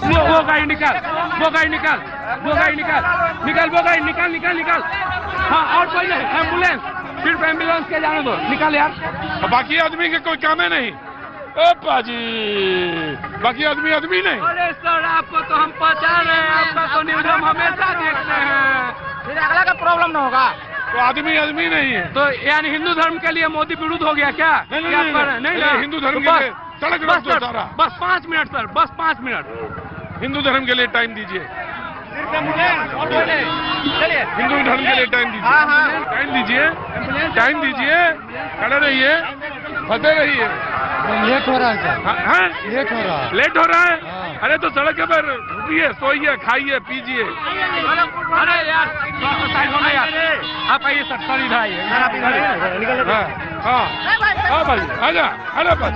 वो गाड़ी निकाल, वो गाड़ी निकाल, वो गाड़ी निकाल, निकाल वो गाड़ी निकाल, निकाल निकाल। हाँ और कोई नहीं, एम्बुलेंस, सिर्फ एम्बुलेंस के जाने दो, निकाल यार। बाकी आदमी के कोई काम है नहीं। ओ पाजी, बाकी आदमी आदमी नहीं। अरे सर आपको तो हम पहचान रहे हैं, आपका तो न्यूज हम हमेशा देखते हैं। फिर अगला का प्रॉब्लम ना होगा। तो आदमी आदमी नहीं है, तो यानी हिंदू धर्म के लिए मोदी विरुद्ध हो गया क्या? नहीं, हिंदू धर्म के लिए सड़क रोक दो सारा। बस 5 मिनट सर, बस 5 मिनट हिंदू धर्म के लिए टाइम दीजिए। हिंदू धर्म के लिए टाइम दीजिए, टाइम दीजिए, टाइम दीजिए, खड़े रहिए, फंसे रहिए। लेट हो रहा है सर, लेट हो रहा है, लेट हो रहा है। अरे तो सड़क पर रुकिए, सोइए, खाइए, पीजिए। अरे यार यार, आप आइए सर, सर इधर आइए। हाँ भाई, आजा, आजा भाई।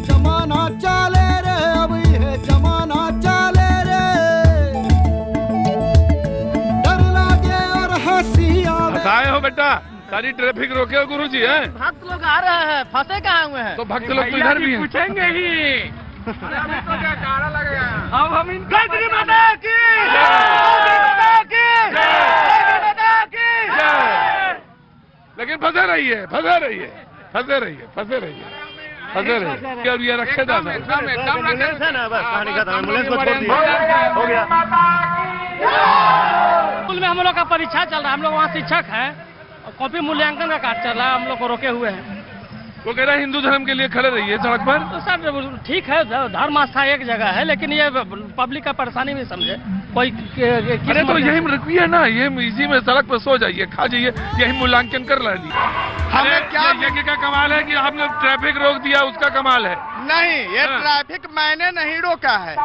जमाना चले रे, अब ये जमाना चले रे, डर लगे और हंसी आवे। हंसाए हो बेटा, सारी ट्रैफिक रोके हो गुरुजी है। भक्त लोग आ रहे हैं, फंसे कहाँ हुए हैं? तो भक्त लोग तो इधर भी पूछेंगे ही। अब हम इनका लेकिन फंसे रहिए, फंसे रहिए, फंसे रहिए, फंसे रहिए, फंसे रहिए। अब ये रखे था हो गया। स्कूल में हम लोग का परीक्षा चल रहा है, हम लोग वहाँ शिक्षक हैं, कॉपी मूल्यांकन का कार्य चल रहा है, हम लोग को रोके हुए हैं। वो कह रहा है हिंदू धर्म के लिए खड़े रहिए सड़क पर। तो सर ठीक है, धर्म आस्था एक जगह है, लेकिन ये पब्लिक का परेशानी भी समझे कोई। अरे तो यही रुकिए ना, ये इसी में सड़क पर सो जाइए, खा जाइए, यही मूल्यांकन कर रहा है। हमें क्या यज्ञ का कमाल है कि आपने ट्रैफिक रोक दिया, उसका कमाल है। नहीं, ये ट्रैफिक मैंने नहीं रोका है,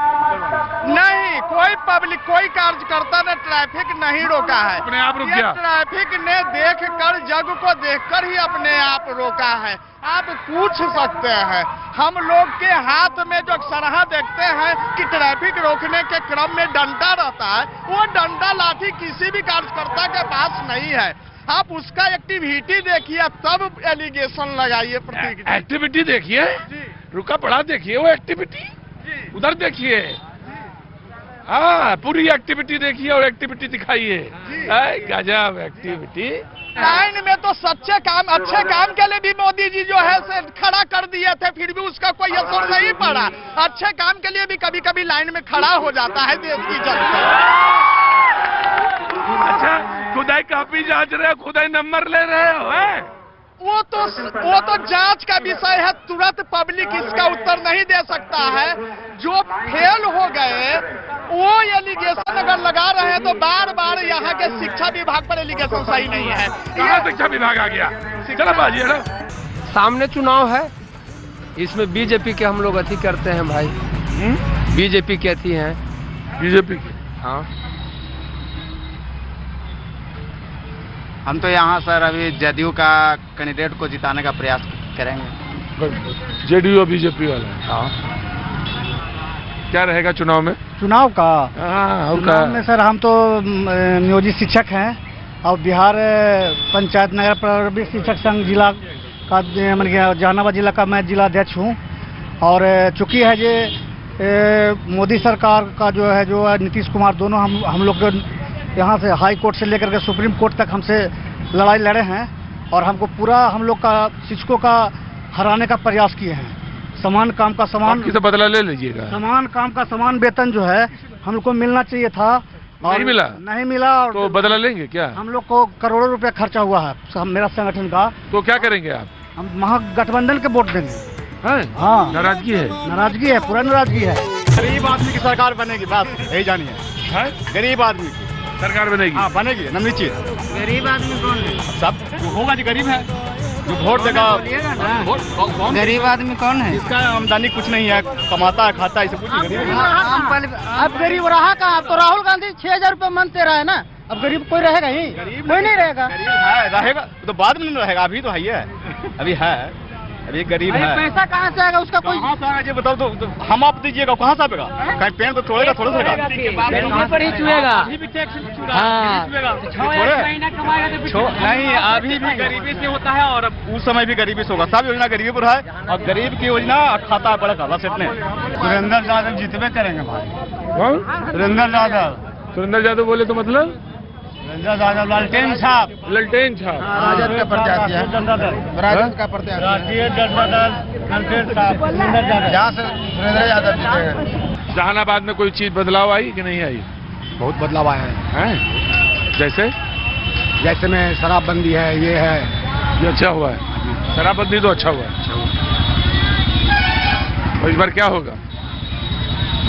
नहीं कोई पब्लिक, कोई कार्यकर्ता ने ट्रैफिक नहीं रोका है, अपने आप रुक गया। ट्रैफिक ने देखकर, जग को देखकर ही अपने आप रोका है। आप पूछ सकते हैं, हम लोग के हाथ में जो सरहा देखते हैं कि ट्रैफिक रोकने के क्रम में डंडा रहता है, वो डंडा लाठी किसी भी कार्यकर्ता के पास नहीं है। आप उसका एक्टिविटी देखिए, तब एलिगेशन लगाइए। एक्टिविटी देखिए, रुका पड़ा देखिए, वो एक्टिविटी उधर देखिए। हाँ, पूरी एक्टिविटी देखिए और एक्टिविटी दिखाइए। गजब एक्टिविटी। लाइन में तो सच्चे काम, अच्छे काम के लिए भी मोदी जी जो है से खड़ा कर दिए थे, फिर भी उसका कोई असर नहीं पड़ा। अच्छे काम के लिए भी कभी कभी लाइन में खड़ा हो जाता है देश की जनता। अच्छा, खुदाई कॉपी जांच रहे हो, खुदाई नंबर ले रहे हो है? वो तो जांच का विषय है, तुरंत पब्लिक इसका उत्तर नहीं दे सकता है। जो फेल हो गए वो एलिगेशन अगर लगा रहे हैं तो बार बार यहाँ के शिक्षा विभाग पर एलिगेशन सही नहीं है। कहाँ शिक्षा विभाग आ गया? चलो बाजी है ना। सामने चुनाव है, इसमें बीजेपी के हम लोग अथी करते हैं भाई। बीजेपी के अथी हैं, बीजेपी के। हाँ, हम तो यहाँ सर अभी जदयू का कैंडिडेट को जिताने का प्रयास करेंगे। जेडीयू बीजेपी वाला। हाँ, क्या रहेगा चुनाव में? चुनाव का? चुनाव में सर हम तो नियोजित शिक्षक हैं और बिहार पंचायत नगर प्रारंभिक शिक्षक संघ जिला का जहानाबाद जिला का मैं जिला अध्यक्ष हूँ। और चूंकि है ये मोदी सरकार का जो है, जो नीतीश कुमार, दोनों हम लोग यहाँ से हाई कोर्ट से लेकर के सुप्रीम कोर्ट तक हमसे लड़ाई लड़े हैं और हमको पूरा हम लोग का शिक्षकों का हराने का प्रयास किए हैं। समान काम का समान बदला ले लीजिएगा। समान काम का समान वेतन जो है हम लोग को मिलना चाहिए था, नहीं मिला। नहीं मिला। और तो बदला लेंगे क्या? हम लोग को करोड़ों रुपया खर्चा हुआ है मेरा संगठन का। तो क्या करेंगे आप? हम महागठबंधन के वोट देंगे। हाँ, नाराजगी है, नाराजगी है, पूरा नाराजगी है। गरीब आदमी की सरकार बनेगी, बस यही जानिए। गरीब आदमी की सरकार बनेगी। हाँ, बनेगी, निश्चित। गरीब आदमी कौन है? सब जो होगा जो गरीब है, जो वोट देगा। गरीब आदमी कौन है? इसका आमदनी कुछ नहीं है, कमाता है, खाता है, इसे कुछ नहीं। अब गरीब रहा कहाँ? अब तो राहुल गांधी 6,000 रुपये मन दे रहा है ना। अब गरीब कोई रहेगा ही? कोई नहीं रहेगा। गरीब है, रहेगा तो बाद में नहीं रहेगा, अभी तो है, अभी है। अरे गरीब है। पैसा कहाँ से आएगा उसका कोई? कहाँ से आएगा ये बताओ तो हम आप दीजिएगा कहाँ से आएगा? कहीं पेड़ तो छोड़ेगा थोड़ा सा पर ही छुएगा। नहीं, अभी भी गरीबी से होता है और उस समय भी गरीबी से होगा। सब योजना गरीबी पर है और गरीब की योजना खाता है बड़ा खाता सेठ ने। सुरेंद्र यादव जितने करेंगे भाई। कौन? सुरेंद्र यादव। सुरेंद्र यादव बोले तो मतलब सुरेंद्र यादव लालटेन साहब। ललटेन छाप। राजद का प्रत्याशी है। राजद का प्रत्याशी राष्ट्रीय जनता दल लालटेन साहब। जहाँ से सुरेंद्र यादव जीतेगा। जहानाबाद में कोई चीज बदलाव आई कि नहीं आई? बहुत बदलाव आया है। हैं? जैसे में शराबबंदी है, ये है, ये अच्छा हुआ है। शराबबंदी तो अच्छा हुआ है। और इस बार क्या होगा?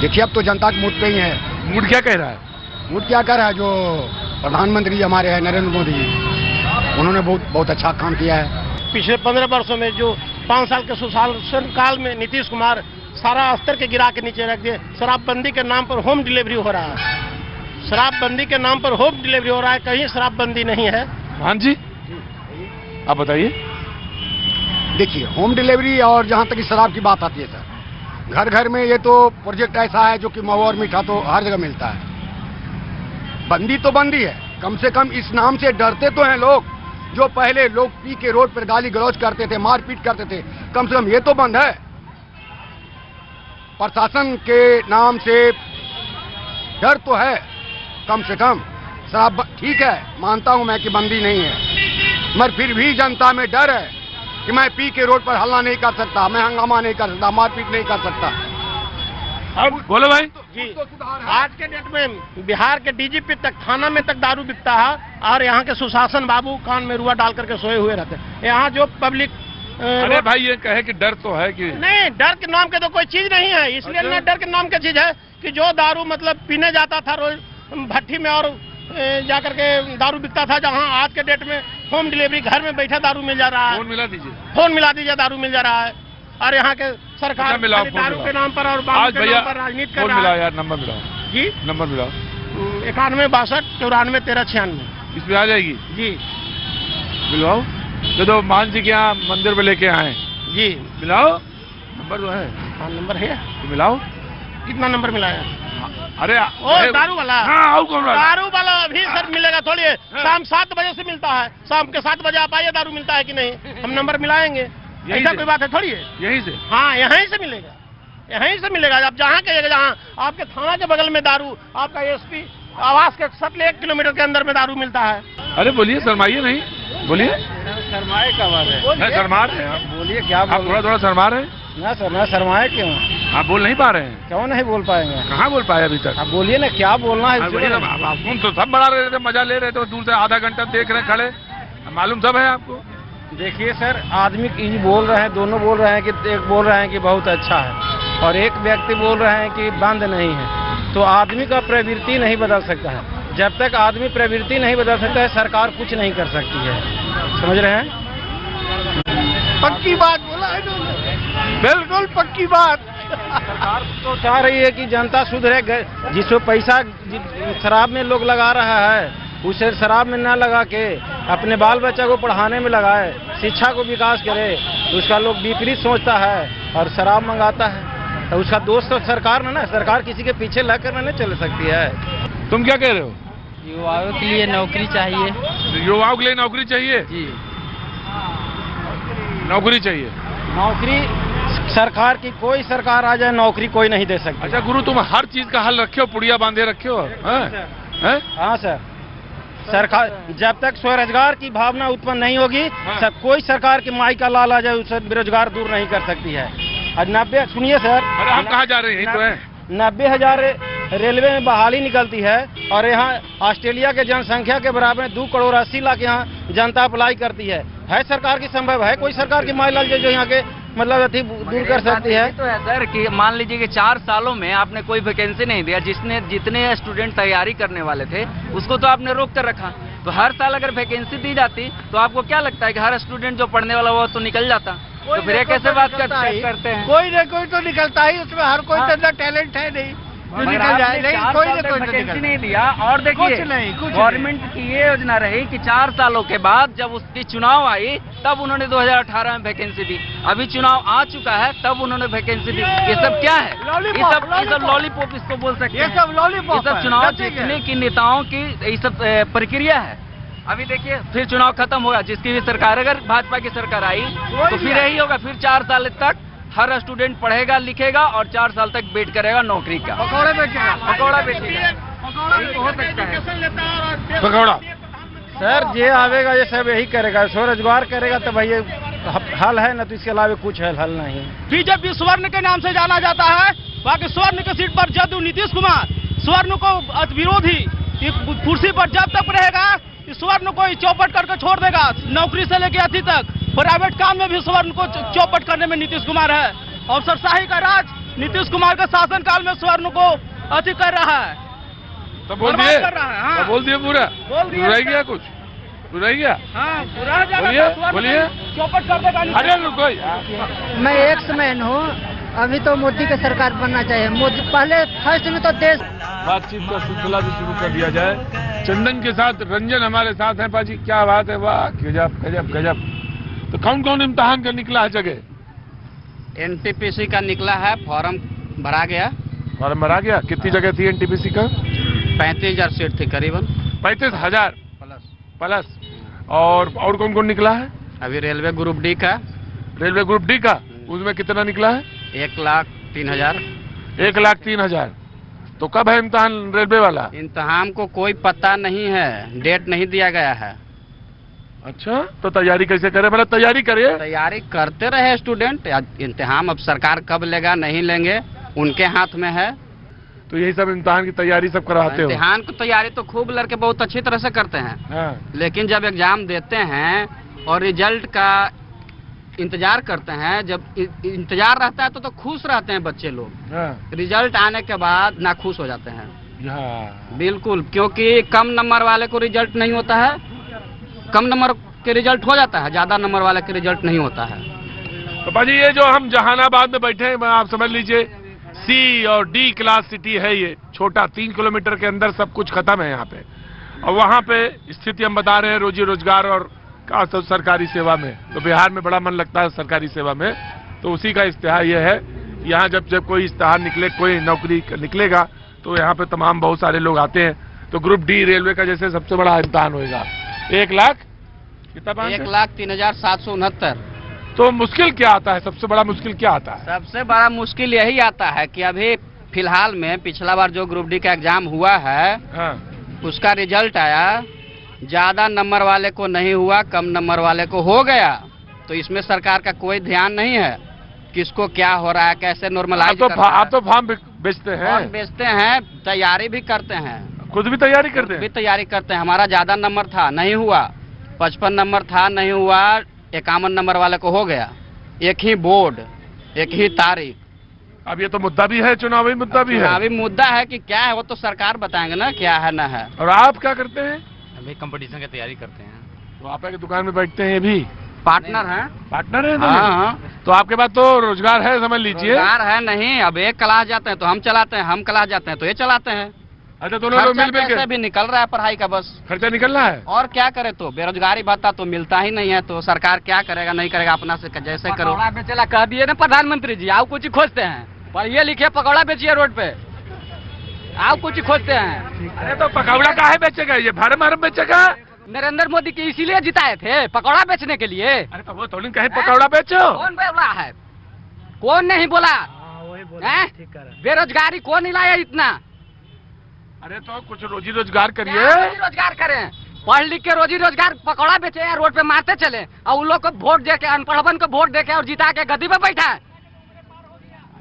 देखिए अब तो जनता के मूड पे ही है। मूड क्या कह रहा है? मूड क्या कर रहा है? जो प्रधानमंत्री हमारे हैं नरेंद्र मोदी, उन्होंने बहुत अच्छा काम किया है। पिछले 15 वर्षों में जो 5 साल के सुशासन काल में नीतीश कुमार सारा स्तर के गिरा के नीचे रख दिए। शराबबंदी के नाम पर होम डिलीवरी हो रहा है। शराबबंदी के नाम पर होम डिलीवरी हो रहा है, कहीं शराबबंदी नहीं है। हाँ जी, आप बताइए। देखिए होम डिलीवरी और जहाँ तक शराब की बात आती है सर, घर घर में ये तो प्रोजेक्ट ऐसा है जो कि महुआ और मीठा तो हर जगह मिलता है। बंदी तो बंदी है, कम से कम इस नाम से डरते तो हैं लोग। जो पहले लोग पी के रोड पर गाली गलौज करते थे, मारपीट करते थे, कम से कम ये तो बंद है। प्रशासन के नाम से डर तो है कम से कम। शराब ठीक है, मानता हूं मैं कि बंदी नहीं है, मगर फिर भी जनता में डर है कि मैं पी के रोड पर हल्ला नहीं कर सकता, मैं हंगामा नहीं कर सकता, मारपीट नहीं कर सकता। अब बोलो भाई। जी, आज के डेट में बिहार के डीजीपी तक थाना में तक दारू बिकता है और यहाँ के सुशासन बाबू कान में रुआ डाल करके सोए हुए रहते हैं। यहाँ जो पब्लिक अरे भाई ये कहे कि डर तो है कि नहीं, डर के नाम के तो कोई चीज नहीं है। इसलिए न डर के नाम की चीज है कि जो दारू मतलब पीने जाता था रोज भट्टी में और जाकर के दारू बिकता था, जहाँ आज के डेट में होम डिलीवरी घर में बैठा दारू मिल जा रहा है। फोन मिला दीजिए, फोन मिला दीजिए, दारू मिल जा रहा है। और यहाँ के सरकार दारू के नाम पर और बाबू के नाम पर राजनीति कर फोन रहा मिलाओ है। यार, नंबर मिलाओ जी, नंबर मिलाओ। 91 62 94 13 96 इसमें आ जाएगी जी। मिलवाओ तो मान जी के यहाँ मंदिर में लेके आए जी, मिलाओ। नंबर तो है। हाँ नंबर है तो मिलाओ। कितना नंबर मिलाया? अरे दारू वाला। हाँ, और कौन वाला? दारू वाला अभी सर मिलेगा थोड़ी, शाम 7 बजे से मिलता है। शाम के 7 बजे आप आइए, दारू मिलता है कि नहीं, हम नंबर मिलाएंगे। ऐसा कोई बात है थोड़ी है। यहीं से? हाँ, यहीं से मिलेगा, यहीं से मिलेगा। आप जहाँ कहिएगा, जहाँ आपके थाना के बगल में दारू, आपका एसपी आवास के 1 किलोमीटर के अंदर में दारू मिलता है। अरे बोलिए, शर्माइए नहीं, बोलिए। शर्माए का बात है? शर्मा रहे हैं आप? बोलिए क्या आप थोड़ा शर्मा रहे हैं। ना सर, ना शर्माए क्यों? आप बोल नहीं पा रहे हैं? क्यों नहीं बोल पाएंगे? कहाँ बोल पाए अभी तक? आप बोलिए ना, क्या बोलना है? तुम तो सब बड़ा रहे थे, मजा ले रहे थे, दूर से आधा घंटा देख रहे खड़े, मालूम सब है आपको। देखिए सर, आदमी की बोल रहे हैं, दोनों बोल रहे हैं कि एक बोल रहे हैं कि बहुत अच्छा है और एक व्यक्ति बोल रहे हैं कि बंद नहीं है। तो आदमी का प्रवृत्ति नहीं बदल सकता है। जब तक आदमी प्रवृत्ति नहीं बदल सकता है, सरकार कुछ नहीं कर सकती है। समझ रहे हैं? पक्की बात बोला है, बिल्कुल पक्की बात। सरकार तो चाह रही है कि जनता सुधरे। जिसको पैसा शराब में लोग लगा रहा है, उसे शराब में ना लगा के अपने बाल बच्चा को पढ़ाने में लगाए, शिक्षा को विकास करे। उसका लोग विपरीत सोचता है और शराब मंगाता है, तो उसका दोस्त तो सरकार ना, सरकार किसी के पीछे लग कर नहीं चल सकती है। तुम क्या कह रहे हो? युवाओं के लिए नौकरी चाहिए। युवाओं के लिए नौकरी चाहिए जी, नौकरी चाहिए। नौकरी सरकार की कोई सरकार आ जाए, नौकरी कोई नहीं दे सकती। अच्छा गुरु, तुम हर चीज का हल रखे हो, पुड़िया बांधे रखे हो? हाँ सर, सरकार जब तक स्वरोजगार की भावना उत्पन्न नहीं होगी, सब कोई सरकार की माई का लाल आ जाए, उससे बेरोजगार दूर नहीं कर सकती है। और 90, सुनिए सर, अरे हम कहाँ जा रहे हैं? यही तो है। 90,000 रेलवे में बहाली निकलती है और यहाँ ऑस्ट्रेलिया के जनसंख्या के बराबर 2 करोड़ 80 लाख यहाँ जनता अप्लाई करती है। सरकार की संभव है कोई सरकार की माई लाल जो यहाँ के मतलब अति दूर कर सकती है? तो है सर कि मान लीजिए कि 4 सालों में आपने कोई वैकेंसी नहीं दिया, जितने स्टूडेंट तैयारी करने वाले थे उसको तो आपने रोक कर रखा। तो हर साल अगर वैकेंसी दी जाती तो आपको क्या लगता है कि हर स्टूडेंट जो पढ़ने वाला वो तो निकल जाता? तो फिर ये कैसे बात करते हैं? कोई न कोई तो निकलता ही, उसमें हर कोई अंदर टैलेंट है नहीं। निकल जाए, लेकिन कोई ना कोई वैकेंसी नहीं दिया। और देखिए गवर्नमेंट की ये योजना रही कि 4 सालों के बाद जब उसकी चुनाव आई तब उन्होंने 2018 में वैकेंसी दी। अभी चुनाव आ चुका है तब उन्होंने वैकेंसी दी। ये सब क्या है? ये सब लॉलीपॉप इसको बोल सकते हैं। ये सब चुनाव जीतने की नेताओं की ये सब प्रक्रिया है। अभी देखिए फिर चुनाव खत्म होगा, जिसकी भी सरकार, अगर भाजपा की सरकार आई तो फिर यही होगा। फिर 4 साल तक हर स्टूडेंट पढ़ेगा लिखेगा और 4 साल तक वेट करेगा नौकरी का। पकौड़ा बेचेगा, हो सकता है पकौड़ा। सर ये आवेगा ये सब यही करेगा, स्वरोजगार करेगा तो भाई हल है ना, तो इसके अलावा कुछ हल नहीं। बीजेपी स्वर्ण के नाम से जाना जाता है। बाकी स्वर्ण की सीट पर जदयू नीतीश कुमार स्वर्ण को विरोधी कुर्सी पर जब तक रहेगा स्वर्ण को चौपट करके छोड़ देगा। नौकरी से लेकर अति तक प्राइवेट काम में भी स्वर्ण को चौपट करने में नीतीश कुमार है। अफसरशाही का राज नीतीश कुमार के शासनकाल में स्वर्ण को अति कर रहा है। तो बोल दिए, तो बोल दिए पूरा रह गया, कुछ रह गया। बोलिए चौपट कर देगा। अरे रुको, मैं एक्समैन हूँ। अभी तो मोदी की सरकार बनना चाहिए। मोदी पहले फर्स्ट में तो देश। बातचीत का सिलसिला भी शुरू कर दिया जाए। चंदन के साथ रंजन हमारे साथ है। पाजी क्या बात है, वाह गजब गजब गजब। तो कौन कौन इम्तिहान का निकला है जगह? एनटीपीसी का निकला है, फॉर्म भरा गया। फॉर्म भरा गया। कितनी जगह थी एनटीपीसी का? 35,000 सीट थी करीबन। 35,000 प्लस। और कौन कौन निकला है? अभी रेलवे ग्रुप डी का। रेलवे ग्रुप डी का उसमें कितना निकला है? 1,03,000। 1,03,000। तो कब है इम्तिहान रेलवे वाला? इम्तिहान को कोई पता नहीं है, डेट नहीं दिया गया है। अच्छा, तो तैयारी कैसे करे? मतलब तैयारी करिए। तैयारी करते रहे स्टूडेंट। इम्तिहान अब सरकार कब लेगा नहीं लेंगे उनके हाथ में है। तो यही सब इम्तिहान की तैयारी सब करवाते हो? इम्तिहान की तैयारी तो खूब लड़के बहुत अच्छी तरह से करते हैं। हाँ। लेकिन जब एग्जाम देते हैं और रिजल्ट का इंतजार करते हैं, जब इंतजार रहता है तो खुश रहते हैं बच्चे लोग। हाँ। रिजल्ट आने के बाद नाखुश हो जाते हैं। हाँ। बिल्कुल, क्योंकि कम नंबर वाले को रिजल्ट नहीं होता है, कम नंबर के रिजल्ट हो जाता है, ज्यादा नंबर वाले के रिजल्ट नहीं होता है। तो पाजी ये जो हम जहानाबाद में बैठे हैं, आप समझ लीजिए सी और डी क्लास सिटी है। ये छोटा 3 किलोमीटर के अंदर सब कुछ खत्म है यहाँ पे। और वहाँ पे स्थिति हम बता रहे हैं रोजी रोजगार और खास तौर सरकारी सेवा में। तो बिहार में बड़ा मन लगता है सरकारी सेवा में, तो उसी का इश्तिहार ये है। यहाँ जब कोई इश्तिहार निकले, कोई नौकरी निकलेगा तो यहाँ पे तमाम बहुत सारे लोग आते हैं। तो ग्रुप डी रेलवे का जैसे सबसे बड़ा इम्तिहान होगा। 1 लाख कितना? 1,03,769। तो मुश्किल क्या आता है? सबसे बड़ा मुश्किल क्या आता है? सबसे बड़ा मुश्किल यही आता है कि अभी फिलहाल में पिछला बार जो ग्रुप डी का एग्जाम हुआ है, हाँ। उसका रिजल्ट आया, ज्यादा नंबर वाले को नहीं हुआ, कम नंबर वाले को हो गया। तो इसमें सरकार का कोई ध्यान नहीं है किसको क्या हो रहा है, कैसे नॉर्मलाइज। आप तो फॉर्म बेचते हैं? फॉर्म बेचते हैं, तैयारी भी करते हैं। खुद भी तैयारी करते हैं? भी तैयारी करते हैं। हमारा ज्यादा नंबर था, नहीं हुआ। 55 नंबर था, नहीं हुआ। 51 नंबर वाले को हो गया। एक ही बोर्ड, एक ही तारीख। अब ये तो मुद्दा भी है, चुनावी मुद्दा भी है। चुनावी मुद्दा है कि क्या है वो तो सरकार बताएंगे ना क्या है ना है। और आप क्या करते हैं? अभी कंपटीशन की तैयारी करते हैं। तो आप की दुकान में बैठते हैं? ये भी पार्टनर हैं। पार्टनर है? हाँ। तो आपके पास तो रोजगार है, समझ लीजिए। रोजगार है नहीं। अब एक क्लास जाते हैं तो हम चलाते हैं, हम क्लास जाते हैं तो ये चलाते हैं। अच्छा, दोनों लोग मिल के भी निकल रहा है पढ़ाई का, बस खर्चा निकल रहा है। और क्या करे? तो बेरोजगारी भत्ता तो मिलता ही नहीं है, तो सरकार क्या करेगा? नहीं करेगा, अपना से जैसे करो। पकौड़ा बेचेला कह दिए ना प्रधानमंत्री जी। आप कुछ खोजते हैं? पढ़िए लिखिए, पकौड़ा बेचिए रोड पे। आप कुछ खोजते हैं? अरे तो पकौड़ा काहे बेचेगा? ये भरम बेचेगा। नरेंद्र मोदी की इसीलिए जिताए थे, पकौड़ा बेचने के लिए। अरे तो वो तो नहीं कहे पकौड़ा बेचो। कौन बोला है? कौन नहीं बोला? बेरोजगारी कौन हिलाया इतना? अरे तो कुछ रोजी रोजगार करिए। रोजी रोजगार करें, पढ़ लिख के रोजी रोजगार। पकौड़ा बेचे या रोड पे मारते चले और उन लोग को वोट दे के, अनपढ़वन को वोट दे के और जिता के गद्दी पे बैठा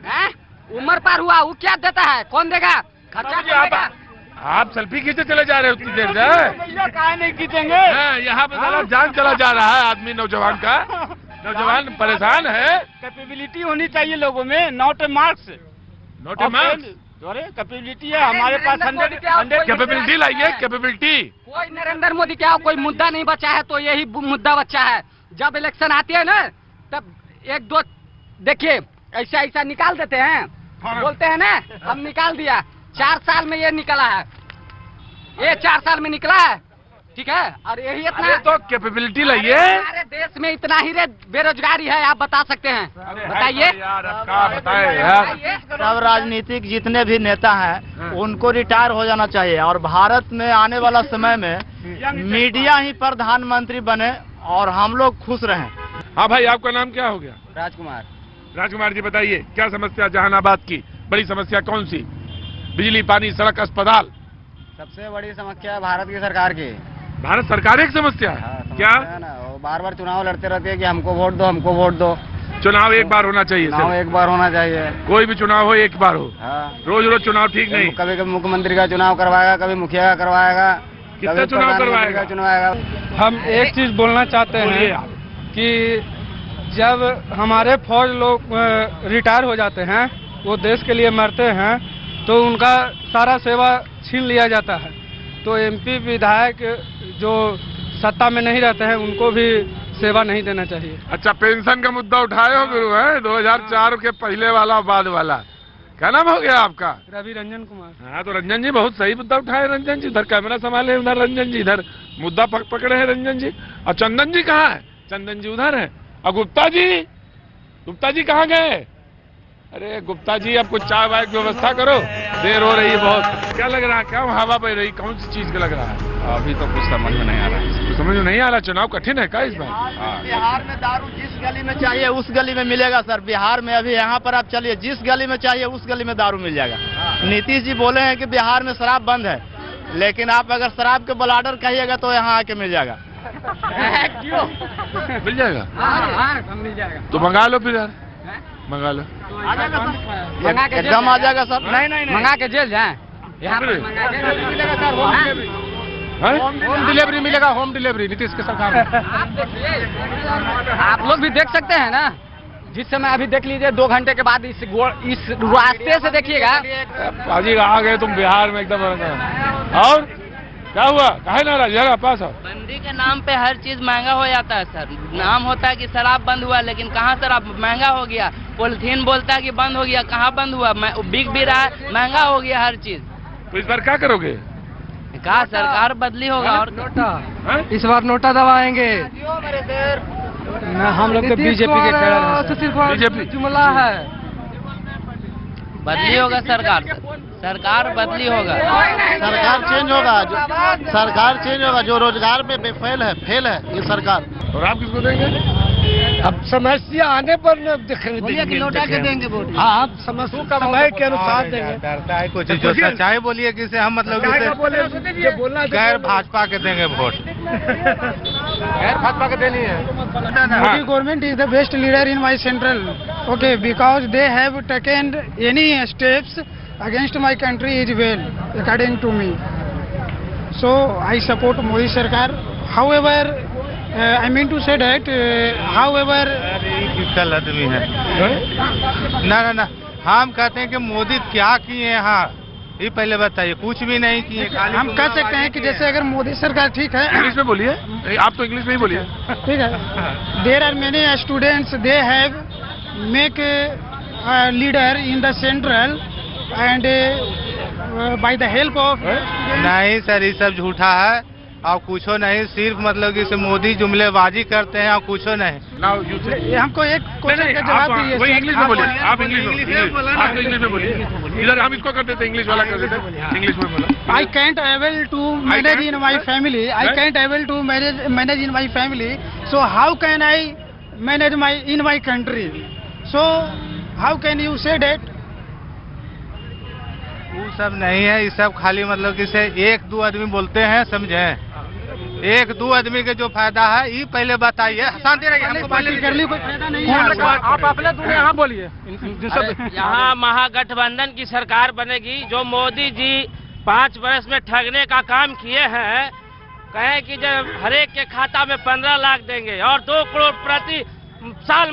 है। उम्र पार हुआ, वो क्या देता है? कौन देगा? खर्चा आप सेल्फी खींचे चले जा रहे हो उतनी देर से। काहे नहीं खींचेंगे? यहाँ पे सारा जान चला जा रहा है आदमी, नौजवान का। नौजवान परेशान है। कैपेबिलिटी होनी चाहिए लोगों में, not a marks. Not a marks? अरे कैपेबिलिटी है हमारे पास। 100 कैपेबिलिटी लाइए, कैपेबिलिटी। कोई नरेंद्र मोदी क्या कोई मुद्दा नहीं बचा है तो यही मुद्दा बचा है। जब इलेक्शन आती है ना तब 1-2 देखिए ऐसा निकाल देते हैं, बोलते हैं ना हम निकाल दिया। 4 साल में ये निकला है, ये 4 साल में निकला है, ठीक है। और यही इतना तो कैपेबिलिटी लाइए। हमारे देश में इतना ही बेरोजगारी है, आप बता सकते हैं, बताइए यार। सब राजनीतिक जितने भी नेता हैं उनको रिटायर हो जाना चाहिए और भारत में आने वाला समय में मीडिया ही प्रधानमंत्री बने और हम लोग खुश रहें। हाँ भाई, आपका नाम क्या हो गया? राजकुमार। राजकुमार जी बताइए, क्या समस्या जहानाबाद की बड़ी समस्या कौन सी? बिजली, पानी, सड़क, अस्पताल। सबसे बड़ी समस्या है भारत की सरकार की। भारत सरकार एक समस्या है। क्या है ना, वो बार-बार चुनाव लड़ते रहते हैं कि हमको वोट दो, हमको वोट दो। चुनाव एक बार होना चाहिए, चुनाव एक बार होना चाहिए, कोई भी चुनाव हो एक बार हो। रोज रोज चुनाव ठीक नहीं। कभी कभी मुख्यमंत्री का चुनाव करवाएगा, कभी मुखिया का करवाएगा, कितना चुनाव करवाएगा? हम एक चीज बोलना चाहते हैं कि जब हमारे फौज लोग रिटायर हो जाते हैं, वो देश के लिए मरते हैं, तो उनका सारा सेवा छीन लिया जाता है। तो एमपी विधायक जो सत्ता में नहीं रहते हैं उनको भी सेवा नहीं देना चाहिए। अच्छा, पेंशन का मुद्दा उठाए हो गुरु? है 2004 के पहले वाला बाद वाला, क्या नाम हो गया आपका? रवि रंजन कुमार। हाँ, तो रंजन जी बहुत सही मुद्दा उठाए। रंजन जी उधर कैमरा संभाले, उधर रंजन जी इधर मुद्दा पकड़े हैं रंजन जी। और चंदन जी कहाँ है? चंदन जी उधर है। और गुप्ता जी कहाँ गए? अरे गुप्ता जी, अब कुछ चाय वाय की व्यवस्था करो, देर हो रही है बहुत। क्या लग रहा है, क्या हवा बह रही, कौन सी चीज का लग रहा है? अभी तो कुछ समझ में नहीं आ रहा है। समझ में नहीं आ रहा, चुनाव कठिन है क्या इस बार? बिहार में दारू जिस गली में चाहिए उस गली में मिलेगा सर। बिहार में अभी यहाँ पर आप चलिए, जिस गली में चाहिए उस गली में दारू मिल जाएगा। नीतीश जी बोले हैं कि बिहार में शराब बंद है, लेकिन आप अगर शराब के ब्लाडर कहिएगा तो यहाँ आके मिल जाएगा। क्यों? मिल जाएगा? मिल जाएगा। तो मंगा लो फिर यार, मंगा लो, एकदम आ जाएगा सर। नहीं, मंगा के जेल जाए। यहाँ पर होम डिलीवरी मिलेगा, होम डिलीवरी नीतीश की सरकार में। आप लोग भी देख सकते हैं ना, जिस समय अभी देख लीजिए 2 घंटे के बाद इस रास्ते से देखिएगा। पाजी आ गए तुम बिहार में एकदम। और क्या हुआ, काहे नाराज? जरा पास आओ। बंदी के नाम पे हर चीज महंगा हो जाता है सर। नाम होता है कि शराब बंद हुआ, लेकिन कहाँ शराब महंगा हो गया। पॉलिथीन बोलता है कि बंद हो गया, कहाँ बंद हुआ? बिक भी रहा है, महंगा हो गया हर चीज। तो इस बार क्या करोगे? कहा सरकार बदली होगा और नोटा, इस बार नोटा दबाएंगे। हम लोग तो बीजेपी के बीजेपी जुमला है। बदली होगा सरकार बदली होगा। सरकार चेंज होगा, सरकार चेंज होगा। जो रोजगार में फेल है ये सरकार। और आप किसको देंगे? अब समस्या आने पर लौटा के देंगे वोट। हाँ, आप समस्या समय के अनुसार देंगे। कुछ जो सच्चाई बोलिए कि हम मतलब गैर भाजपा के देंगे वोट। गैर भाजपा के देनी है। Modi government is the best leader in my central. Okay, because they have taken any steps against my country is well, according to me. So I support Modi Sarkar. However, I mean to say that, however, कल आदमी है ना, हम कहते हैं कि मोदी क्या किए यहाँ, ये पहले बताइए। कुछ भी नहीं किए। हम कह सकते हैं कि जैसे अगर मोदी सरकार ठीक है। इंग्लिश में बोलिए, आप तो इंग्लिश में ही बोलिए। ठीक है। There are many students, they have make leader in the central and by the help of. नहीं सर, ये सब झूठा है और कुछो नहीं, सिर्फ मतलब कि मोदी जुमलेबाजी करते हैं और कुछो नहीं। हमको एक क्वेश्चन का जवाब दीजिए। वही इंग्लिश में बोलिए, आप इंग्लिश में बोलिए। इधर हम इसको कर देते, इंग्लिश वाला कर देते, इंग्लिश में बोलो। I can't able to manage in my family. I can't able to manage in my family. So how can I manage in my country? So how can you say that? वो सब नहीं है, ये सब खाली मतलब कि से 1-2 आदमी बोलते हैं, समझे? 1-2 आदमी के जो फायदा है ये पहले बताइए। शांति रहिए, हमको कर ली, कोई फायदा नहीं है। आप अपने दूर यहाँ बोलिए। यहाँ महागठबंधन की सरकार बनेगी। जो मोदी जी 5 वर्ष में ठगने का काम किए हैं, कहे कि जब हरेक के खाता में 15 लाख देंगे और 2 करोड़ प्रति साल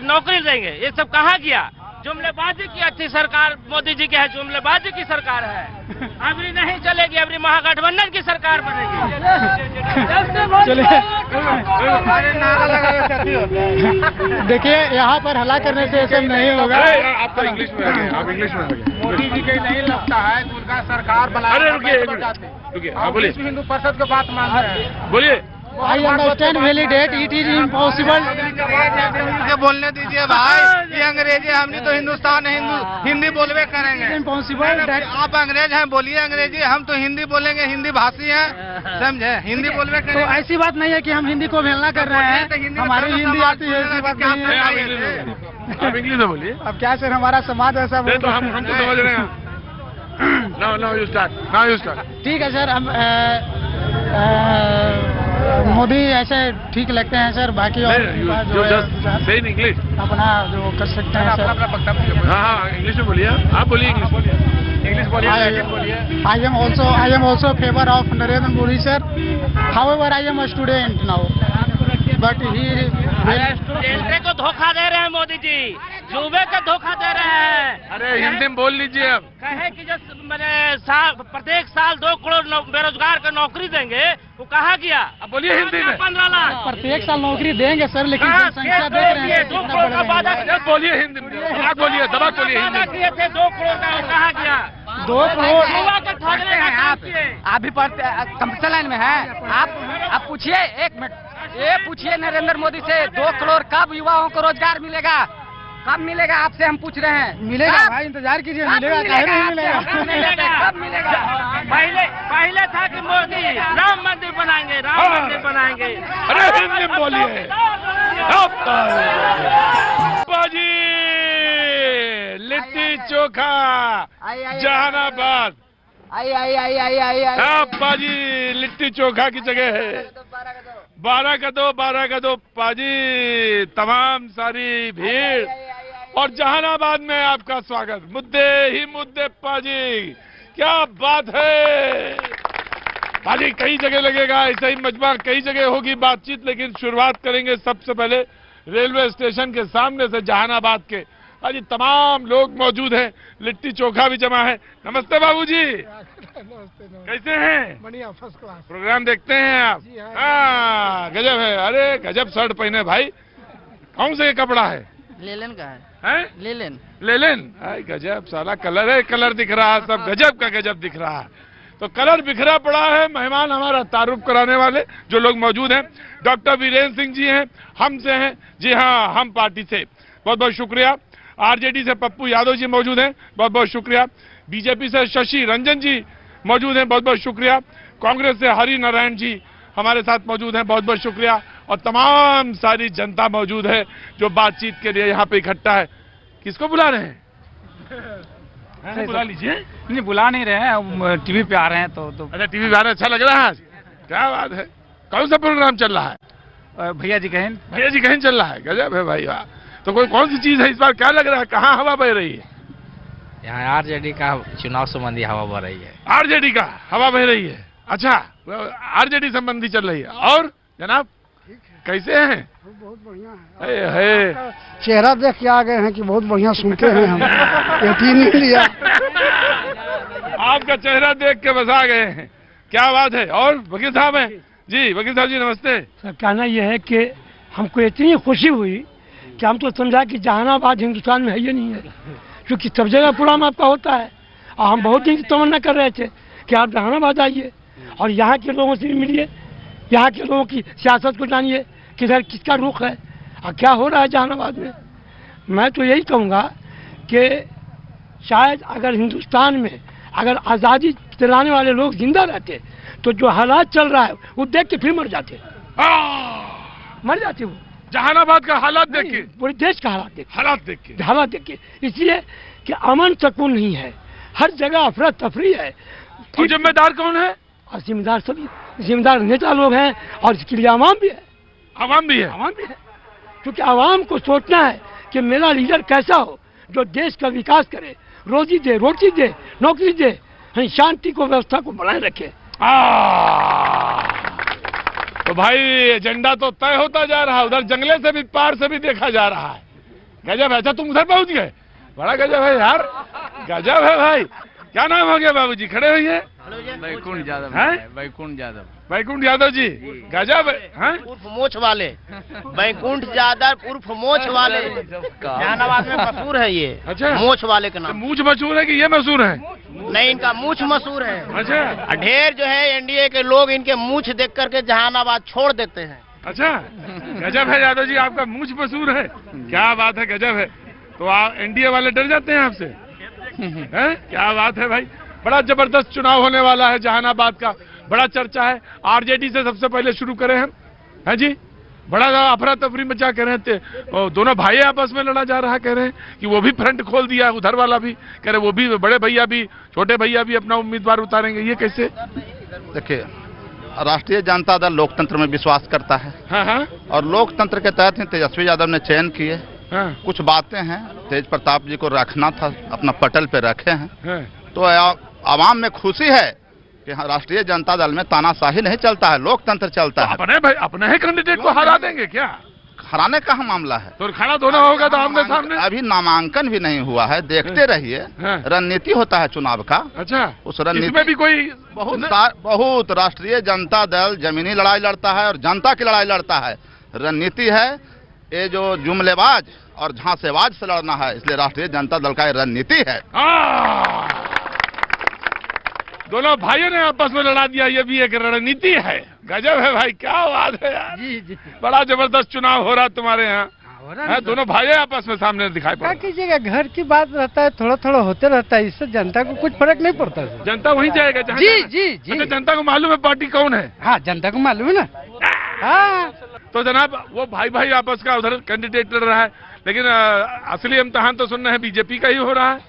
नौकरी देंगे, ये सब कहाँ गया? जुमलेबाजी की अच्छी सरकार मोदी जी की है, जुमलेबाजी की सरकार है। अभी नहीं चलेगी, अभी महागठबंधन की सरकार बनेगी। देखिए यहाँ पर हल्ला करने से ऐसे नहीं होगा। आप तो इंग्लिश में आप इंग्लिश में मोदी जी के नहीं लगता है कि उनका सरकार बना। अरे रुकिए, हाँ बोलिए। हिंदू परिषद की बात मान रहे हैं, बोलिए। I understand validate, it is impossible. से बोलने दीजिए भाई, ये अंग्रेजी, हमने तो हिंदुस्तान हिंदी बोलवे करेंगे। Impossible that आप अंग्रेज हैं, बोलिए अंग्रेजी, हम तो हिंदी बोलेंगे, हिंदी भाषी हैं, समझे, हिंदी बोलवे तो करेंगे। ऐसी बात नहीं है कि हम हिंदी को भेलना कर रहे हैं, हमारी हिंदी आती है, ऐसी बात नहीं है। आप इंग्लिश में बोलिए। अब क्या सर, हमारा समाज ऐसा नहीं तो हमको समझ रहे हैं। Now you start. ठीक है सर, हम मोदी ऐसे ठीक लगते हैं सर, बाकी और जो जस्ट इन इंग्लिश अपना जो कर सकते हैं सर। हाँ इंग्लिश में बोलिए, आप बोलिए इंग्लिश बोलिए। I am also favor of Narendra Modi sir. However, I am a student now. But he student को धोखा दे रहे हैं मोदी जी, युवा को धोखा दे रहे हैं। अरे हिंदी में बोल लीजिए अब। कहे कि जो मैंने प्रत्येक साल 2 करोड़ बेरोजगार को नौकरी देंगे, वो कहा गया। अब बोलिए हिंदी में। 15 लाख प्रत्येक साल नौकरी देंगे सर, लेकिन जनसंख्या देख रहे हैं 2 करोड़ का वादा बोलिए हिंदी में, आप बोलिए, दबा बोलिए हिंदी में। किए थे 2 करोड़ का, कहा गया 2 करोड़। युवा को ठगने का काम किए। आप भी कंप्यूटर लाइन में है, आप पूछिए, 1 मिनट, ये पूछिए नरेंद्र मोदी से 2 करोड़ कब युवाओं को रोजगार मिलेगा, कब मिलेगा, आपसे हम पूछ रहे हैं। मिलेगा भाई, इंतजार कीजिए, मिलेगा, काहे नहीं मिलेगा? कब मिलेगा? पहले था कि मोदी राम मंदिर बनाएंगे, राम मंदिर बनाएंगे। अरे हिंदी में बोलिए। बाजी लिट्टी चोखा जहानाबाद। बाजी लिट्टी चोखा की जगह है। 12 का दो पाजी, तमाम सारी भीड़ और जहानाबाद में आपका स्वागत। मुद्दे ही मुद्दे पाजी, क्या बात है पाजी। कई जगह लगेगा ऐसा ही मजमा, कई जगह होगी बातचीत, लेकिन शुरुआत करेंगे सबसे पहले रेलवे स्टेशन के सामने से, जहानाबाद के। पाजी तमाम लोग मौजूद हैं, लिट्टी चोखा भी जमा है। नमस्ते बाबूजी, कैसे हैं? बढ़िया, फर्स्ट क्लास। प्रोग्राम देखते हैं आप? हाँ गजब है। अरे गजब शर्ट पहने भाई, कौन से कपड़ा है? लेलन का हैं? लेलन। गजब साला कलर है, कलर दिख रहा है, सब गजब का गजब दिख रहा है। तो कलर बिखरा पड़ा है। मेहमान हमारा तारुफ कराने वाले जो लोग मौजूद हैं, डॉक्टर वीरेंद्र सिंह जी हैं, हमसे हैं, जी हाँ, हम पार्टी से। बहुत बहुत शुक्रिया। आरजेडी से पप्पू यादव जी मौजूद हैं, बहुत बहुत शुक्रिया। बीजेपी से शशि रंजन जी मौजूद हैं, बहुत बहुत शुक्रिया। कांग्रेस से हरि नारायण जी हमारे साथ मौजूद हैं, बहुत बहुत शुक्रिया। और तमाम सारी जनता मौजूद है जो बातचीत के लिए यहाँ पे इकट्ठा है। किसको बुला रहे हैं? बुला लीजिए। नहीं, बुला नहीं रहे हैं, टीवी पे आ रहे हैं। तो अच्छा, टीवी पे आ रहे हैं, अच्छा लग रहा है आज? क्या बात है। कौन सा प्रोग्राम चल रहा है? भैया जी कहें चल रहा है। गजब है भाई। तो कोई कौन सी चीज है इस बार, क्या लग रहा है, कहाँ हवा बह रही है? यहाँ आरजेडी का चुनाव संबंधी हवा बह रही है। आरजेडी का हवा बह रही है। अच्छा, आरजेडी संबंधी चल रही है। और जनाब कैसे हैं? बहुत बढ़िया है। चेहरा देख के आ गए हैं कि बहुत बढ़िया सुनते हैं हम। यकीन नहीं लिया। आपका चेहरा देख के बस आ गए हैं, क्या बात है। और वकील साहब हैं जी, वकील साहब जी नमस्ते। सर कहना यह है कि हमको इतनी खुशी हुई कि हम तो समझा कि जहानाबाद हिंदुस्तान में है ही नहीं है, क्योंकि सब जगह प्रोग्राम आपका होता है। और हम बहुत दिन से तमन्ना कर रहे थे कि आप जहानाबाद आइए और यहाँ के लोगों से मिलिए, यहाँ के लोगों की सियासत को जानिए, किधर किसका रुख है और क्या हो रहा है जहानाबाद में। मैं तो यही कहूँगा कि शायद अगर हिंदुस्तान में अगर आज़ादी दिलाने वाले लोग जिंदा रहते तो जो हालात चल रहा है वो देख के फिर मर जाते वो। जहानाबाद का हालात देख के, पूरे देश का हालात देख के, इसलिए कि अमन सकून नहीं है, हर जगह अफरा तफरी है। तो जिम्मेदार कौन है? और जिम्मेदार सभी, जिम्मेदार नेता लोग हैं और इसके लिए आवाम भी है। क्योंकि आवाम को सोचना है कि मेरा लीडर कैसा हो जो देश का विकास करे, रोजी दे, रोटी दे, नौकरी दे, शांति को, व्यवस्था को बनाए रखे। तो भाई एजेंडा तो तय होता जा रहा है, उधर जंगले से भी पार से भी देखा जा रहा है। गजब। ऐसा तुम उधर पहुंच गए? बड़ा गजब है यार, गजब है भाई। क्या नाम हो गया बाबूजी, खड़े होइए। बैकुंठ यादव हैं? बैकुंठ यादव। बैकुंठ यादव जी, गजब है। उर्फ मोछ वाले, बैकुंठ यादव उर्फ मोछ वाले, जहानाबाद में मशहूर है ये। अच्छा, मोछ वाले का नाम। मूछ मशहूर है कि ये मशहूर है? नहीं, इनका मूछ मशहूर है। अच्छा, ढेर जो है एनडीए के लोग इनके मूछ देख करके जहानाबाद छोड़ देते हैं। अच्छा, गजब है यादव जी, आपका मूछ मशहूर है, क्या बात है, गजब है। तो आप एनडीए वाले डर जाते हैं आपसे? हैं? क्या बात है भाई, बड़ा जबरदस्त चुनाव होने वाला है जहानाबाद का, बड़ा चर्चा है। आरजेडी से सबसे पहले शुरू करें हम, हैं जी? बड़ा अफरा तफरी मचा कह रहे थे, और दोनों भाई आपस में लड़ा जा रहा है, कह रहे हैं कि वो भी फ्रंट खोल दिया, उधर वाला भी कह रहे, वो भी बड़े भैया भी छोटे भैया भी अपना उम्मीदवार उतारेंगे, ये कैसे? देखिए, राष्ट्रीय जनता दल लोकतंत्र में विश्वास करता है। हाँ। और लोकतंत्र के तहत ही तेजस्वी यादव ने चयन किए। हाँ। कुछ बातें हैं, तेज प्रताप जी को रखना था, अपना पटल पे रखे हैं। हाँ। तो आवाम में खुशी है कि राष्ट्रीय जनता दल में तानाशाही नहीं चलता है, लोकतंत्र चलता है। अपने ही कैंडिडेट को हरा देंगे क्या? हराने का मामला है तो खड़ा धोना होगा तो आमने सामने। अभी नामांकन भी नहीं हुआ है, देखते रहिए। रणनीति होता है चुनाव का। अच्छा, उस रणनीति में भी कोई बहुत राष्ट्रीय जनता दल जमीनी लड़ाई लड़ता है और जनता की लड़ाई लड़ता है। रणनीति है, ये जो जुमलेबाज और झांसेबाज से लड़ना है, इसलिए राष्ट्रीय जनता दल का ये रणनीति है। दोनों भाइयों ने आपस में लड़ा दिया, ये भी एक रणनीति है। गजब है भाई, क्या बात है यार। जी। बड़ा जबरदस्त चुनाव हो रहा है तुम्हारे यहाँ। दोनों भाई आपस में सामने दिखाई पड़ा। क्या कीजिएगा, घर की बात रहता है, थोड़ा थोड़ा होते रहता है, इससे जनता को कुछ फर्क नहीं पड़ता। जनता वहीं जाएगा जहाँ जी। अच्छा, जनता को मालूम है पार्टी कौन है? हाँ, जनता को मालूम है ना। हाँ, तो जनाब वो भाई आपस का उधर कैंडिडेट लड़ रहा है, लेकिन असली इम्तिहान तो सुन रहे हैं बीजेपी का ही हो रहा है।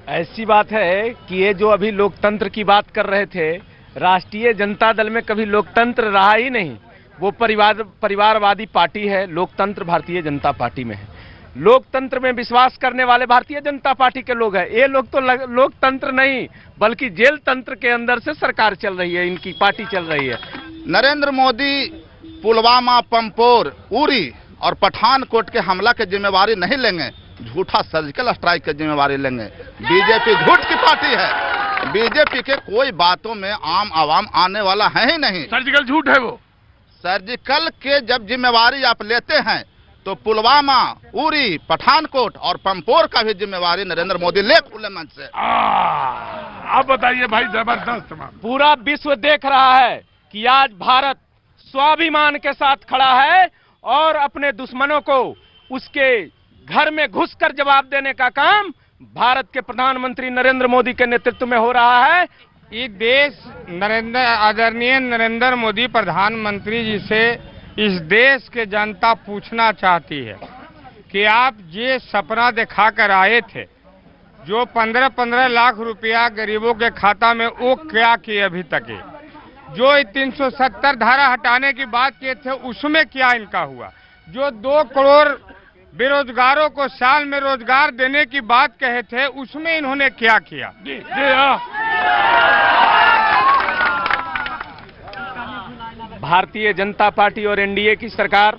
ऐसी बात है कि ये जो अभी लोकतंत्र की बात कर रहे थे, राष्ट्रीय जनता दल में कभी लोकतंत्र रहा ही नहीं। वो परिवारवादी पार्टी है। लोकतंत्र भारतीय जनता पार्टी में है। लोकतंत्र में विश्वास करने वाले भारतीय जनता पार्टी के लोग हैं। ये लोग तो लोकतंत्र नहीं बल्कि जेल तंत्र के अंदर से सरकार चल रही है, इनकी पार्टी चल रही है। नरेंद्र मोदी पुलवामा, पंपोर, उरी और पठानकोट के हमला की जिम्मेवारी नहीं लेंगे, झूठा सर्जिकल स्ट्राइक की जिम्मेवारी लेंगे। बीजेपी झूठ की पार्टी है। बीजेपी के कोई बातों में आम आवाम आने वाला है ही नहीं। सर्जिकल झूठ है वो। सर्जिकल के जब जिम्मेवारी आप लेते हैं तो पुलवामा, उरी, पठानकोट और पंपोर का भी जिम्मेवारी नरेंद्र मोदी ले खुले मन से। आप बताइए भाई, जबरदस्त। पूरा विश्व देख रहा है कि आज भारत स्वाभिमान के साथ खड़ा है और अपने दुश्मनों को उसके घर में घुसकर जवाब देने का काम भारत के प्रधानमंत्री नरेंद्र मोदी के नेतृत्व में हो रहा है। ये देश आदरणीय नरेंद्र मोदी प्रधानमंत्री जी से इस देश के जनता पूछना चाहती है कि आप ये सपना दिखा कर आए थे, जो 15-15 लाख रुपया गरीबों के खाता में, वो क्या किए अभी तक? जो 370 धारा हटाने की बात किए थे, उसमें क्या इनका हुआ? जो 2 करोड़ बेरोजगारों को साल में रोजगार देने की बात कहे थे, उसमें इन्होंने क्या किया? भारतीय जनता पार्टी और एनडीए की सरकार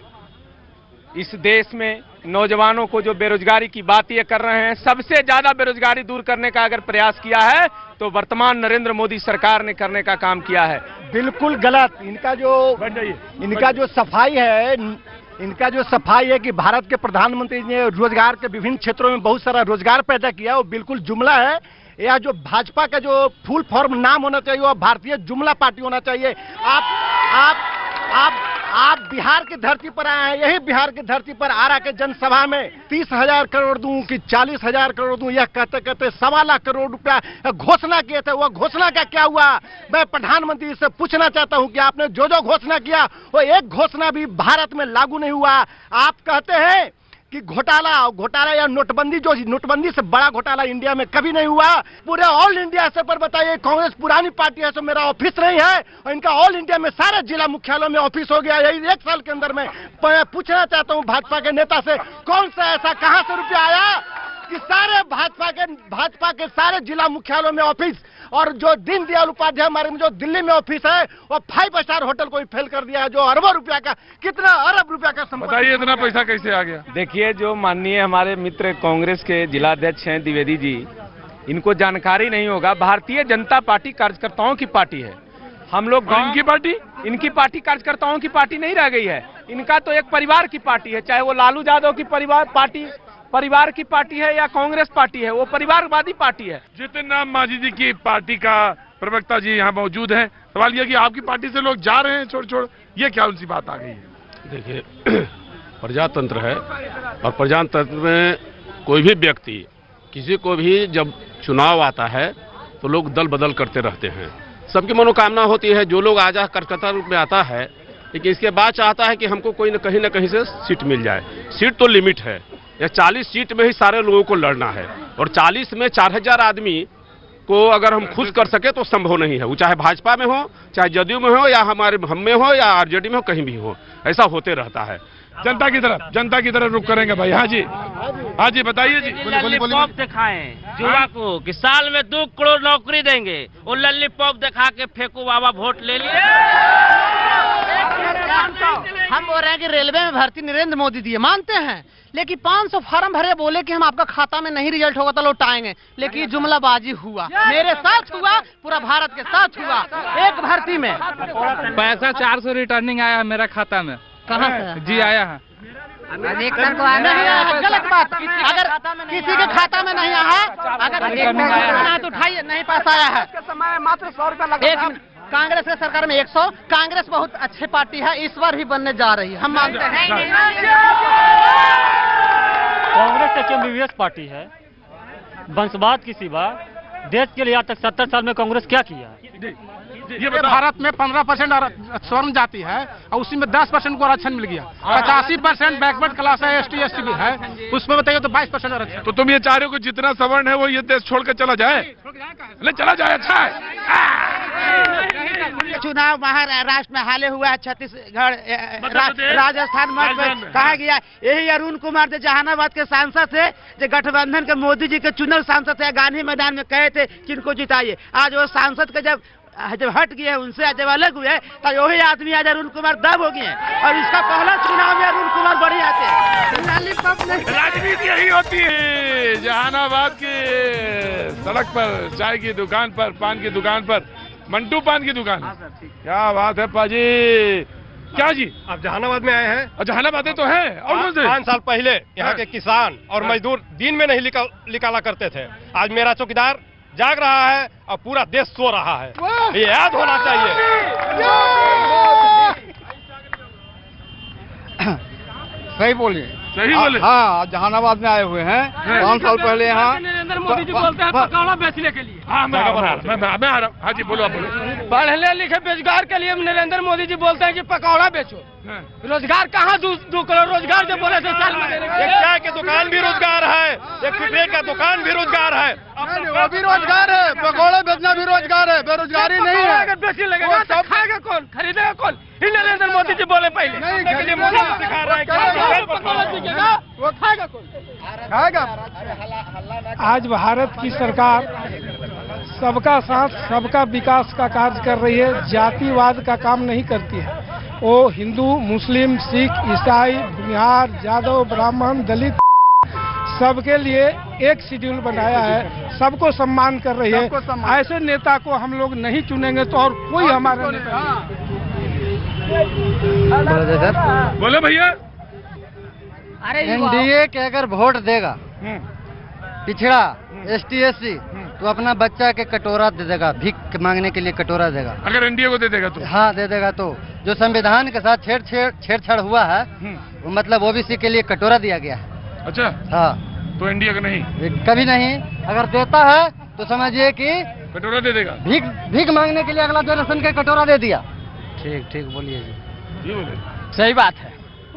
इस देश में नौजवानों को जो बेरोजगारी की बात ये कर रहे हैं, सबसे ज्यादा बेरोजगारी दूर करने का अगर प्रयास किया है तो वर्तमान नरेंद्र मोदी सरकार ने करने का काम किया है। बिल्कुल गलत। इनका जो सफाई है कि भारत के प्रधानमंत्री ने रोजगार के विभिन्न क्षेत्रों में बहुत सारा रोजगार पैदा किया, वो बिल्कुल जुमला है। यह जो भाजपा का जो फुल फॉर्म नाम होना चाहिए वो भारतीय जुमला पार्टी होना चाहिए। आप बिहार की धरती पर आए हैं, यही बिहार की धरती पर आरा के जनसभा में 30,000 करोड़ दूं कि 40,000 करोड़ दूं, यह कहते कहते 1.25 लाख करोड़ रुपया घोषणा किए थे। वह घोषणा का क्या हुआ? मैं प्रधानमंत्री से पूछना चाहता हूं कि आपने जो जो घोषणा किया वो एक घोषणा भी भारत में लागू नहीं हुआ। आप कहते हैं कि घोटाला या नोटबंदी से बड़ा घोटाला इंडिया में कभी नहीं हुआ। पूरे ऑल इंडिया से पर बताइए, कांग्रेस पुरानी पार्टी है, तो मेरा ऑफिस नहीं है और इनका ऑल इंडिया में सारे जिला मुख्यालयों में ऑफिस हो गया यही 1 साल के अंदर में। पूछना चाहता हूं भाजपा के नेता से, कौन सा ऐसा कहां से रुपया आया कि सारे भाजपा के सारे जिला मुख्यालयों में ऑफिस और जो दीनदयाल उपाध्याय मार्ग में जो दिल्ली में ऑफिस है वो 5 स्टार होटल को ही फेल कर दिया है, जो अरबों रुपया का, कितना अरब रुपया का संपत्ति। बताइए इतना पैसा कैसे आ गया? देखिए, जो माननीय हमारे मित्र कांग्रेस के जिलाध्यक्ष हैं द्विवेदी जी, इनको जानकारी नहीं होगा, भारतीय जनता पार्टी कार्यकर्ताओं की पार्टी है। हम लोग इनकी पार्टी कार्यकर्ताओं की पार्टी नहीं रह गई है, इनका तो एक परिवार की पार्टी है, चाहे वो लालू यादव की परिवार की पार्टी है या कांग्रेस पार्टी है, वो परिवारवादी पार्टी है। जितिन राम मांझी जी की पार्टी का प्रवक्ता जी यहाँ मौजूद हैं। सवाल यह कि आपकी पार्टी से लोग जा रहे हैं छोड़, ये क्या उनसी बात आ गई है? देखिए, प्रजातंत्र है और प्रजातंत्र में कोई भी व्यक्ति, किसी को भी जब चुनाव आता है तो लोग दल बदल करते रहते हैं। सबकी मनोकामना होती है, जो लोग आज कार्यकर्ता रूप में आता है, लेकिन इसके बाद चाहता है कि हमको कोई न कहीं से सीट मिल जाए। सीट तो लिमिट है, यह 40 सीट में ही सारे लोगों को लड़ना है और 40 में 4000 आदमी को अगर हम खुश कर सके तो संभव नहीं है। वो चाहे भाजपा में हो, चाहे जदयू में हो, या हम में हो, या आरजेडी में हो, कहीं भी हो, ऐसा होते रहता है। जनता की तरफ रुख करेंगे भाई। हाँ जी बताइए जी। लॉलीपॉप दिखाएं युवा को कि साल में 2 करोड़ नौकरी देंगे, वो लॉलीपॉप दिखा के फेंको बाबा, वोट ले लिए। हम बोल रहे हैं कि रेलवे में भर्ती नरेंद्र मोदी दिए, मानते हैं, लेकिन 500 फार्म भरे, बोले कि हम आपका खाता में नहीं रिजल्ट होगा तो लौटाएंगे, लेकिन ये जुमलाबाजी हुआ, मेरे साथ हुआ, पूरा भारत के साथ हुआ। एक भर्ती में पैसा 400 रिटर्निंग आया है मेरा खाता में। कहाँ से? जी आया है। गलत बात, अगर किसी के खाता में नहीं आया है, अगर तो उठाइए, नहीं पैसा आया है। मात्र 100 रुपया। कांग्रेस के सरकार में 100, कांग्रेस बहुत अच्छी पार्टी है, इस बार भी बनने जा रही है, हम मानते हैं। कांग्रेस एक एमबीबीएस पार्टी है, वंशवाद की सिवा देश के लिए आज तक 70 साल में कांग्रेस क्या किया है? ये भारत में 15% स्वर्ण जाति है और उसी में 10% को आरक्षण मिल गया। 85% बैकवर्ड क्लास है, ST SC भी है, उसमें बताइए तो 22% आरक्षण। तो तुम ये चाह रहे हो कि जितना सवर्ण है वो ये देश छोड़कर चला जाए? चला जाए, अच्छा है। चुनाव महाराष्ट्र में हाल हुआ है, छत्तीसगढ़, राजस्थान में कहा गया। यही अरुण कुमार जो जहानाबाद के सांसद थे, जो गठबंधन के मोदी जी के चुनल सांसद थे, गांधी मैदान में कहे थे कि इनको जिताइए। आज वो सांसद के जब हट गए, उनसे जब अलग हुए तो वही आदमी आज अरुण कुमार दब हो गए और इसका पहला चुनाव में अरुण कुमार बढ़िया थे। राजनीति यही होती है। जहानाबाद की सड़क पर, चाय की दुकान पर, पान की दुकान पर, मंटू पान की दुकान। क्या बात है पाजी। क्या जी, आप जहानाबाद में आए हैं? जहानाबाद तो है। और 5 साल पहले यहाँ के किसान और मजदूर दिन में नहीं निकाला करते थे। आज मेरा चौकीदार जाग रहा है और पूरा देश सो रहा है, ये याद होना चाहिए। सही बोलिए, सही बोले। हाँ, जहानाबाद में आए हुए हैं। 5 साल पहले यहाँ नरेंद्र मोदी जी बोलते हैं पकौड़ा बेचने के लिए। हाँ, मैं आ रहा हूँ। हाँ जी, बोलो। पढ़ने लिखे बेरोजगार के लिए नरेंद्र मोदी जी बोलते हैं कि पकौड़ा बेचो। रोजगार कहाँ 2 करोड़ रोजगार जो बोले थे साल में। एक चाय की दुकान भी रोजगार है, एक पिपरे का दुकान भी रोजगार है, वो भी रोजगार है, पकौड़े बेचना भी रोजगार है, बेरोजगारी नहीं है। अगर बेचने लगेगा तो खाएगा कौन, खरीदेगा कौन? ही नरेंद्र मोदी जी बोले पहले। वो खाएगा कौन? खाएगा। आज भारत की सरकार सबका साथ सबका विकास का कार्य कर रही है, जातिवाद का काम नहीं करती है। वो हिंदू, मुस्लिम, सिख, ईसाई, भूमिहार, यादव, ब्राह्मण, दलित सबके लिए एक शेड्यूल बनाया है, सबको सम्मान कर रही है। ऐसे नेता को हम लोग नहीं चुनेंगे तो और कोई हमारा नेता नहीं। बोलो भैया। एनडीए के अगर वोट देगा पिछड़ा ST SC तो अपना बच्चा के कटोरा दे देगा, भीख मांगने के लिए कटोरा देगा। अगर एनडीए को दे देगा तो? हाँ, दे देगा। तो जो संविधान के साथ छेड़छाड़ हुआ है, वो मतलब OBC के लिए कटोरा दिया गया है। अच्छा। हाँ, तो एनडीए का नहीं? कभी नहीं। अगर देता है तो समझिए कि कटोरा दे देगा। भीख मांगने के लिए अगला जनरेशन का कटोरा दे दिया। ठीक बोलिए जी। बोले सही बात है,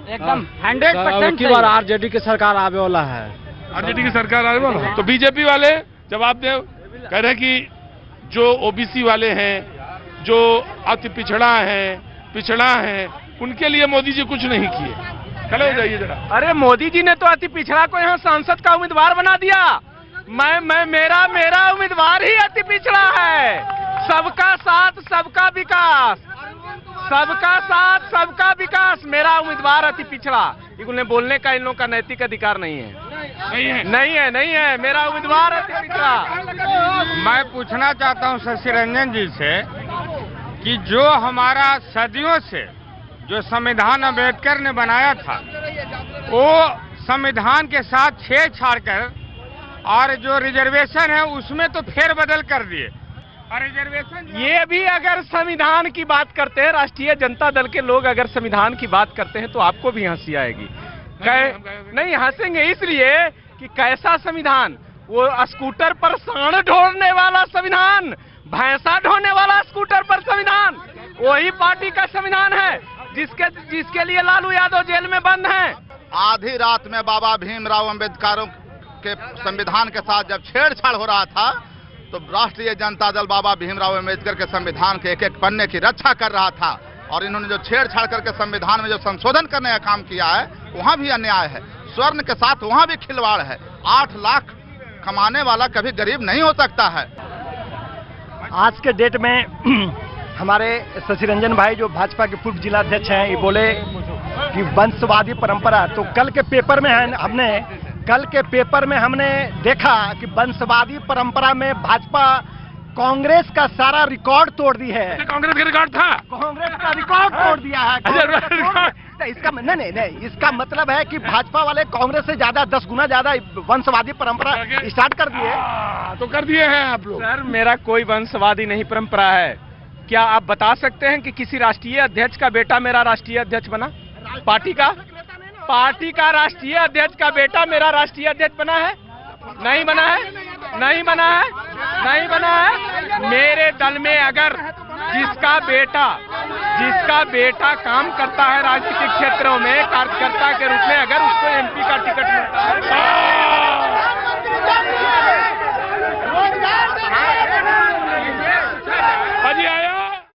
एकदम 100%। की बार आरजेडी की सरकार आने वाला है। आरजेडी की सरकार आने वाला है। तो बीजेपी वाले जवाब दे, कह रहे कि जो OBC वाले हैं, जो अति पिछड़ा है, उनके लिए मोदी जी कुछ नहीं किए। चले जाइए जरा। अरे मोदी जी ने तो अति पिछड़ा को यहाँ सांसद का उम्मीदवार बना दिया। मेरा उम्मीदवार ही अति पिछड़ा है। सबका साथ सबका विकास, सबका साथ सबका विकास। मेरा उम्मीदवार अति पिछड़ा। इन्हें बोलने का इन लोगों का नैतिक अधिकार नहीं है। नहीं है। मेरा उम्मीदवार अति पिछड़ा। मैं पूछना चाहता हूं शशि रंजन जी से कि जो हमारा सदियों से जो संविधान अम्बेडकर ने बनाया था, वो संविधान के साथ छेड़छाड़ कर और जो रिजर्वेशन है उसमें तो फेरबदल कर दिए। और रिजर्वेशन ये भी अगर संविधान की बात करते हैं, राष्ट्रीय जनता दल के लोग अगर संविधान की बात करते हैं तो आपको भी हंसी आएगी। नहीं हंसेंगे इसलिए कि कैसा संविधान, वो स्कूटर पर सांड ढोने वाला संविधान, भैंसा ढोने वाला स्कूटर पर संविधान, वही पार्टी का संविधान है जिसके लिए लालू यादव जेल में बंद हैं। आधी रात में बाबा भीमराव अम्बेडकर के संविधान के साथ जब छेड़छाड़ हो रहा था तो राष्ट्रीय जनता दल बाबा भीमराव अम्बेडकर के संविधान के एक एक पन्ने की रक्षा कर रहा था। और इन्होंने जो छेड़छाड़ करके संविधान में जो संशोधन करने का काम किया है वहां भी अन्याय है। स्वर्ण के साथ वहां भी खिलवाड़ है। 8 लाख कमाने वाला कभी गरीब नहीं हो सकता है। आज के डेट में हमारे शशि रंजन भाई जो भाजपा के पूर्व जिलाध्यक्ष हैं, ये बोले कि वंशवादी परंपरा। तो कल के पेपर में हमने देखा कि वंशवादी परंपरा में भाजपा कांग्रेस का सारा रिकॉर्ड तोड़ दी है। कांग्रेस का रिकॉर्ड था, कांग्रेस का रिकॉर्ड तोड़ दिया है। तो इसका नहीं, इसका मतलब है कि भाजपा वाले कांग्रेस से ज्यादा 10 गुना ज्यादा वंशवादी परंपरा स्टार्ट कर दिए। तो कर दिए हैं आप लोग। सर मेरा कोई वंशवादी नहीं परंपरा है। क्या आप बता सकते हैं कि किसी राष्ट्रीय अध्यक्ष का बेटा मेरा राष्ट्रीय अध्यक्ष बना? पार्टी का राष्ट्रीय अध्यक्ष का बेटा मेरा राष्ट्रीय अध्यक्ष बना है? नहीं बना है। मेरे दल में अगर जिसका बेटा काम करता है राजनीतिक क्षेत्रों में कार्यकर्ता के रूप में, अगर उसको एमपी का टिकट मिलता है